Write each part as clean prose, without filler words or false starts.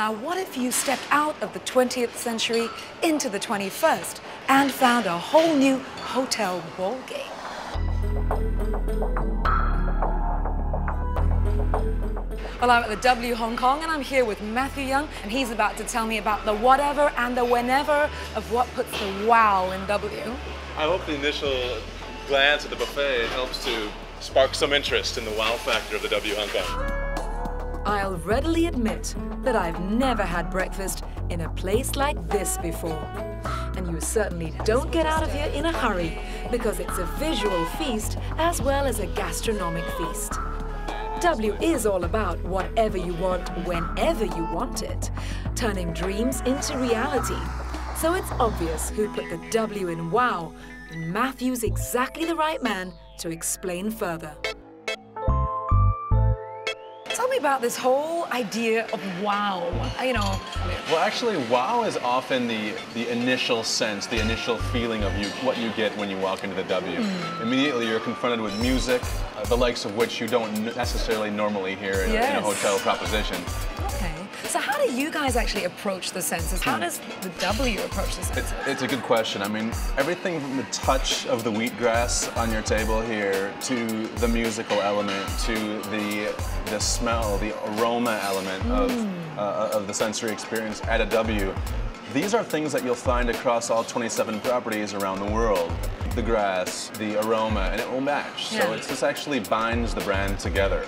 Now, what if you stepped out of the 20th century into the 21st and found a whole new hotel ballgame? Well, I'm at the W Hong Kong, and I'm here with Matthew Young, and he's about to tell me about the whatever and the whenever of what puts the wow in W. I hope the initial glance at the buffet helps to spark some interest in the wow factor of the W Hong Kong. I'll readily admit that I've never had breakfast in a place like this before. And you certainly don't get out of here in a hurry, because it's a visual feast as well as a gastronomic feast. W is all about whatever you want, whenever you want it, turning dreams into reality. So it's obvious who put the W in wow, and Matthew's exactly the right man to explain further. Tell me about this whole idea of wow, Well, actually, wow is often the initial sense, the initial feeling of what you get when you walk into the W. Immediately, you're confronted with music, the likes of which you don't necessarily normally hear in a hotel proposition. Okay, so how do you guys actually approach the senses? How does the W approach the senses? It's a good question. I mean, everything from the touch of the wheatgrass on your table here, to the musical element, to the smell, the aroma element of the sensory experience at a W. These are things that you'll find across all 27 properties around the world. The grass, the aroma, and it will match. So this actually binds the brand together.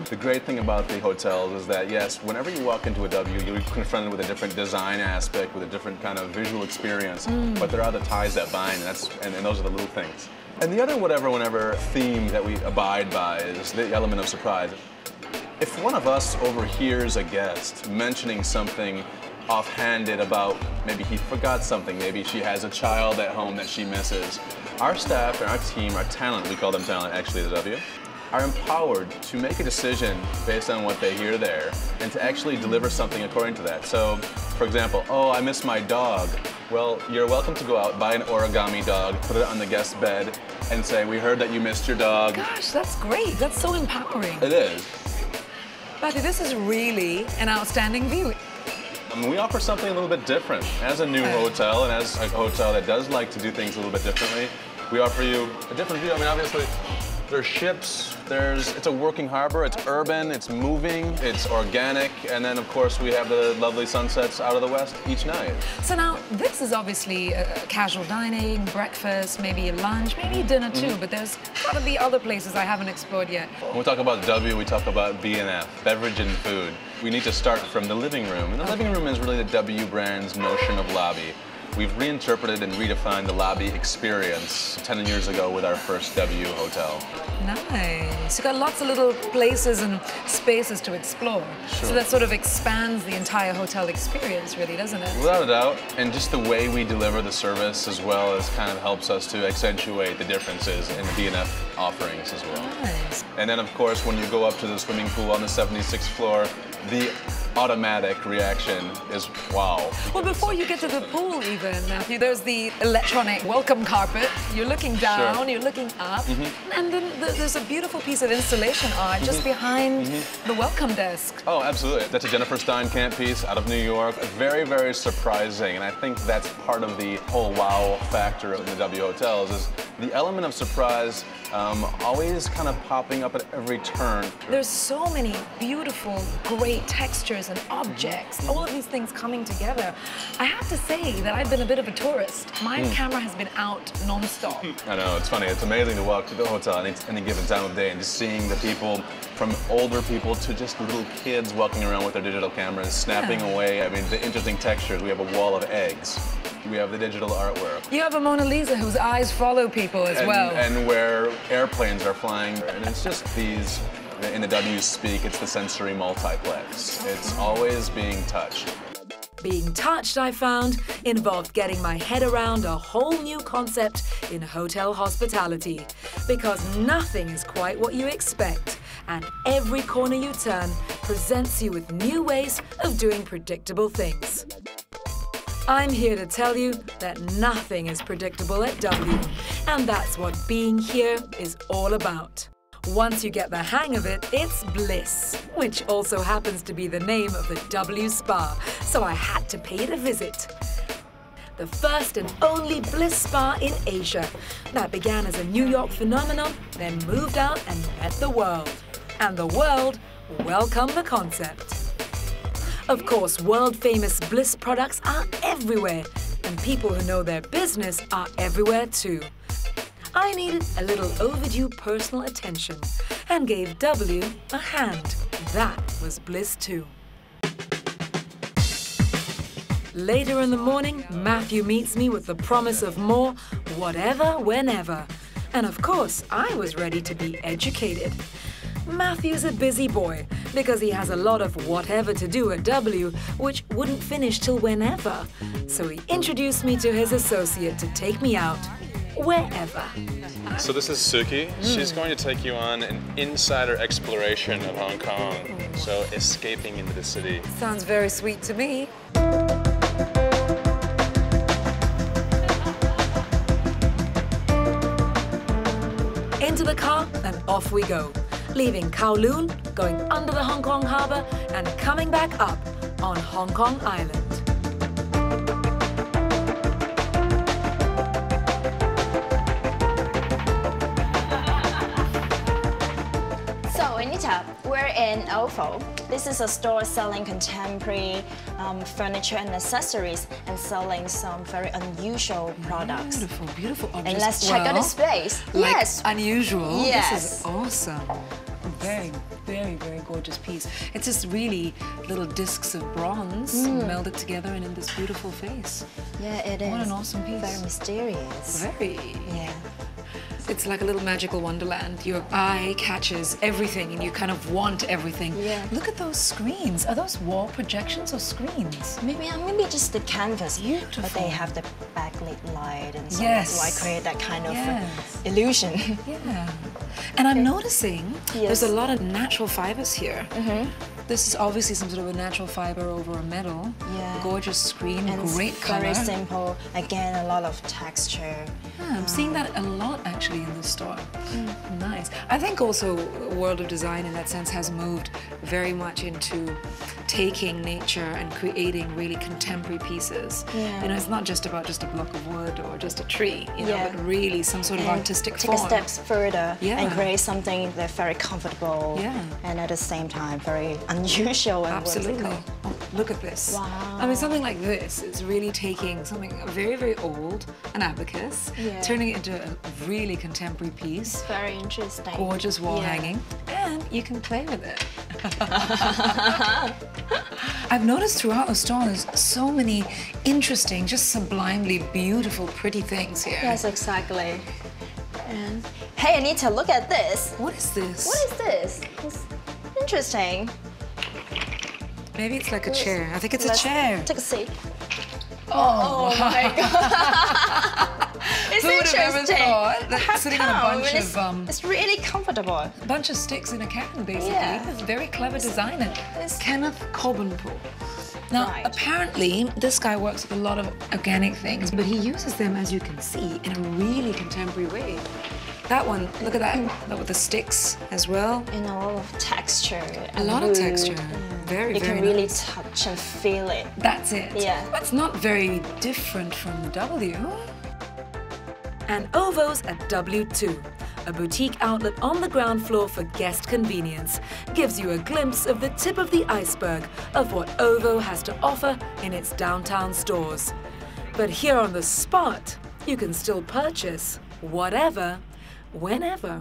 The great thing about the hotels is that, yes, whenever you walk into a W, you'll be confronted with a different design aspect, with a different kind of visual experience, but there are the ties that bind, and those are the little things. And the other whenever theme that we abide by is the element of surprise. If one of us overhears a guest mentioning something offhanded about maybe he forgot something, maybe she has a child at home that she misses, our staff and our team, our talent, we call them talent actually at the W, are empowered to make a decision based on what they hear there and to actually deliver something according to that. So, for example, oh, I miss my dog. Well, you're welcome to go out, buy an origami dog, put it on the guest bed, and say, we heard that you missed your dog. Gosh, that's great. That's so empowering. It is. Matthew, this is really an outstanding view. We offer something a little bit different. As a new hotel, and as a hotel that does like to do things a little bit differently, we offer you a different view. I mean, obviously, there's ships, it's a working harbor, it's urban, it's moving, it's organic, and then, of course, we have the lovely sunsets out of the west each night. So now, this is obviously casual dining, breakfast, maybe lunch, maybe dinner too, but there's gotta be other places I haven't explored yet. When we talk about W, we talk about B&F, beverage and food. We need to start from the living room, and the living room is really the W brand's notion of lobby. We've reinterpreted and redefined the lobby experience 10 years ago with our first W hotel. Nice. You've got lots of little places and spaces to explore. Sure. So that sort of expands the entire hotel experience, really, doesn't it? Without a doubt. And just the way we deliver the service as well as kind of helps us to accentuate the differences in the B&F offerings as well. Nice. And then, of course, when you go up to the swimming pool on the 76th floor, the automatic reaction is wow. Well, before you get to the pool even, Matthew, there's the electronic welcome carpet. You're looking down, you're looking up, and then there's a beautiful piece of installation art just behind the welcome desk. Oh, absolutely. That's a Jennifer Steinkamp piece out of New York. Very, very surprising, and I think that's part of the whole wow factor of the W hotels is the element of surprise always kind of popping up at every turn. There's so many beautiful, great textures and objects, all of these things coming together. I have to say that I've been a bit of a tourist. My camera has been out non-stop. I know, it's funny. It's amazing to walk to the hotel at any given time of day and just seeing the people, from older people to just little kids walking around with their digital cameras, snapping away. I mean, the interesting textures. We have a wall of eggs. We have the digital artwork. You have a Mona Lisa whose eyes follow people as well. And where airplanes are flying. And it's just these, in the W speak, it's the sensory multiplex. It's always being touched. Being touched, I found, involved getting my head around a whole new concept in hotel hospitality. Because nothing is quite what you expect. And every corner you turn presents you with new ways of doing predictable things. I'm here to tell you that nothing is predictable at W, and that's what being here is all about. Once you get the hang of it, it's bliss, which also happens to be the name of the W Spa, so I had to pay it a visit. The first and only Bliss Spa in Asia that began as a New York phenomenon, then moved out and met the world. And the world welcomed the concept. Of course, world-famous Bliss products are everywhere, and people who know their business are everywhere too. I needed a little overdue personal attention and gave W a hand. That was Bliss too. Later in the morning, Matthew meets me with the promise of more whatever, whenever. And of course, I was ready to be educated. Matthew's a busy boy because he has a lot of whatever to do at W, which wouldn't finish till whenever. So he introduced me to his associate to take me out wherever. So this is Suki. She's going to take you on an insider exploration of Hong Kong. So escaping into the city. Sounds very sweet to me. Into the car and off we go, leaving Kowloon, going under the Hong Kong harbour and coming back up on Hong Kong Island. So Anita, we're in OVO. This is a store selling contemporary furniture and accessories and selling some very unusual products. Beautiful, beautiful objects. And let's check out the space. Like Yes. unusual. Yes. This is awesome. Very, very, very gorgeous piece. It's just really little discs of bronze melded together and in this beautiful face. Yeah, it is. What an awesome piece. Very mysterious. Very. Yeah. It's like a little magical wonderland. Your eye catches everything and you kind of want everything. Yeah. Look at those screens. Are those wall projections or screens? Maybe just the canvas. Beautiful. But they have the backlit light and so Yes. so I create that kind of Yes. illusion. Yeah. And I'm noticing there's a Yes. lot of natural fibers here. This is obviously some sort of a natural fiber over a metal. Yeah. Gorgeous screen, And great it's color. very simple. Again, a lot of texture. Yeah, I'm seeing that a lot actually in this store. Nice. I think also World of Design in that sense has moved very much into taking nature and creating really contemporary pieces. Yeah. You know, it's not just about just a block of wood or just a tree, you know, Yeah. but really some sort of And artistic take form. a step further Yeah. and create something that's very comfortable Yeah. and at the same time very unusual and Absolutely. whimsical. Oh, look at this. Wow. I mean, something like this is really taking something very, very old, an abacus, Yeah. turning it into a really contemporary piece, Very interesting. gorgeous wall Yeah. hanging, and you can play with it. I've noticed throughout the store there's so many interesting, just sublimely beautiful, pretty things here. Yes, exactly. And hey, Anita, look at this. What is this? What is this? It's interesting. Maybe it's like a chair. I think it's a Let's chair. Take a seat. Oh, my god. It's Who would have ever interesting. thought that How sitting on a come? bunch It's- of, It's really comfortable. bunch of sticks in a can, basically. Yeah. It's very clever design. It's Kenneth Cobenpool. Now, Right. apparently, this guy works with a lot of organic things, but he uses them, as you can see, in a really contemporary way. That one, look at that, but with the sticks as well. And a lot of texture. A lot of texture. Very, You very can really nice. touch and feel it. That's it. Yeah. That's not very different from W. And OVO's at W2, a boutique outlet on the ground floor for guest convenience, gives you a glimpse of the tip of the iceberg of what OVO has to offer in its downtown stores. But here on the spot, you can still purchase whatever, whenever.